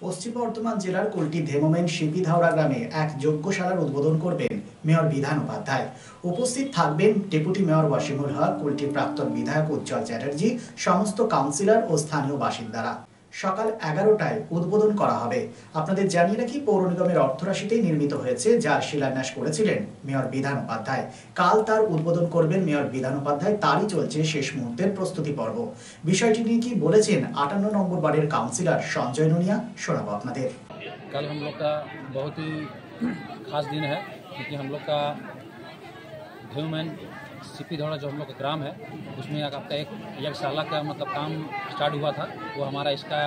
পশ্চিম বর্ধমান জেলার কুলটি ধেমোমেন শিপিধাওড়া গ্রামে এক যজ্ঞশালার উদ্বোধন করবেন মেয়র বিধান উপাধ্যায়। উপস্থিত থাকবেন ডেপুটি মেয়র ওয়াসিমুল হক, কুলটি প্রাক্তন বিধায়ক উজ্জ্বল চ্যাটার্জি, সমস্ত কাউন্সিলর ও স্থানীয় বাসিন্দারা। সকাল 11টায় উদ্বোধন করা হবে। আপনাদের জানিয়ে রাখি, পৌর নিগমের অর্থরাশিতেই নির্মিত হয়েছে, যার শিলান্যাস করেছিলেন মেয়র বিধান উপাধ্যায়। কাল তার উদ্বোধন করবেন মেয়র বিধান উপাধ্যায়। তারই চলছে শেষ মুহূর্তের প্রস্তুতি পর্ব। বিষয়টি নিয়ে কি বলেছেন 58 নম্বর वार्ड काउंसिलर संजय नुनिया, शोनाबो आपनादेर। कल हम लोग का बहुत ही खास दिन है, क्योंकि हम लोग का ह्यूमन शिपिधावड़ा जो हम लोग का ग्राम है, उसमें आपका एक यज्ञशाला का मतलब काम स्टार्ट हुआ था। वो हमारा इसका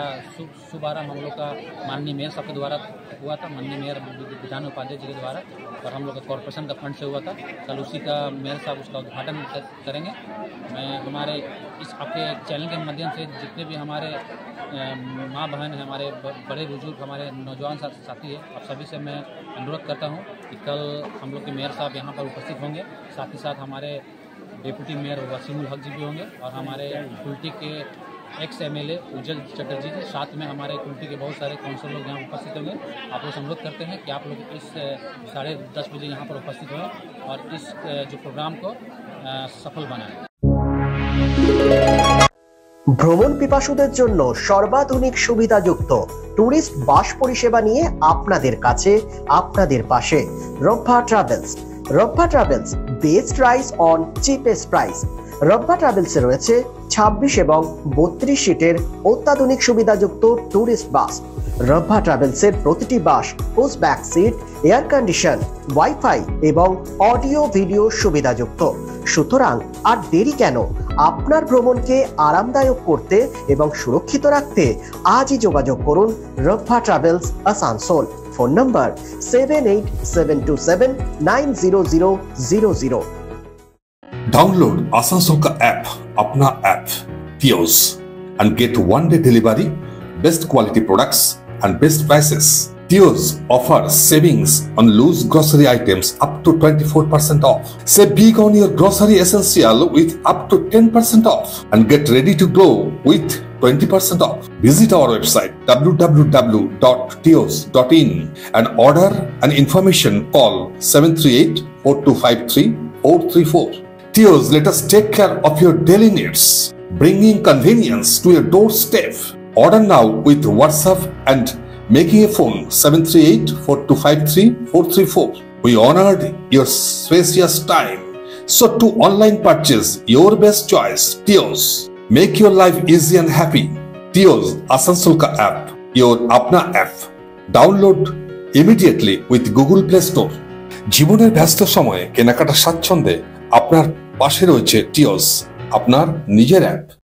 शुभारंभ हम लोग का माननीय मेयर साहब के द्वारा हुआ था, माननीय मेयर विधान उपाध्याय जी के द्वारा, और हम लोग का कॉरपोरेशन का फंड से हुआ था। कल उसी का मेयर साहब उसका उद्घाटन करेंगे। मैं हमारे इस आपके चैनल के माध्यम से जितने भी हमारे माँ बहन हैं, हमारे बड़े बुजुर्ग, हमारे नौजवान साथी हैं, आप सभी से मैं अनुरोध करता हूँ कि कल हम लोग के मेयर साहब यहाँ पर उपस्थित होंगे। साथ ही साथ हमारे डिप्टी मेयर वासिमुल हक जी भी होंगे, और हमारे कुल्टी के एक्स MLA उज्ज्वल चटर्जी जी, साथ में हमारे कुल्टी के बहुत सारे काउंसिलर लोग यहाँ उपस्थित होंगे। आप लोग से अनुरोध करते हैं कि आप लोग इस 10:30 बजे यहाँ पर उपस्थित हों और इस जो प्रोग्राम को सफल बनाएं। ভ্রমণ পিপাসুদের জন্য সর্বাধুনিক সুবিধাযুক্ত টুরিস্ট বাস পরিষেবা নিয়ে আপনাদের কাছে, আপনাদের পাশে Rabba travels. Rabba travels, best price on cheapest price. Rabba ট্রাভেলসে রয়েছে 26 এবং 32 সিটের অত্যাধুনিক সুবিধাযুক্ত টুরিস্ট বাস। রব্বা ট্রাভেলসের প্রতিটি bus push back seat, air condition, wifi এবং অডিও ভিডিও সুবিধাযুক্ত। সুতরাং আর দেরি কেন? আপনার ভ্রমণকে আরামদায়ক করতে এবং সুরক্ষিত রাখতে আজই যোগাযোগ করুন Rabba travels Asansol. Phone number 7872790000। Download Asansol का ऐप, अपना ऐप टियोस, and get one-day delivery, best quality products and best prices. टियोस offers savings on loose grocery items up to 24% off. Save big on your grocery essential with up to 10% off, and get ready to glow with 20% off. Visit our website www.tios.in and order an information. Call 738-4253-434. Tios, let us take care of your daily needs, bringing convenience to your doorstep. Order now with WhatsApp and making a phone 738-4253-434. We honored your spacious time. So to online purchase, your best choice, Tios. Make your life easy and happy. Tios Asansol ka app, your apna app. Download immediately with Google Play Store. জীবনের ব্যস্ত সময়ে কেনাকাটা স্বাচ্ছন্দ্যে আপনার পাশে রয়েছে টিওস, আপনার নিজের অ্যাপ।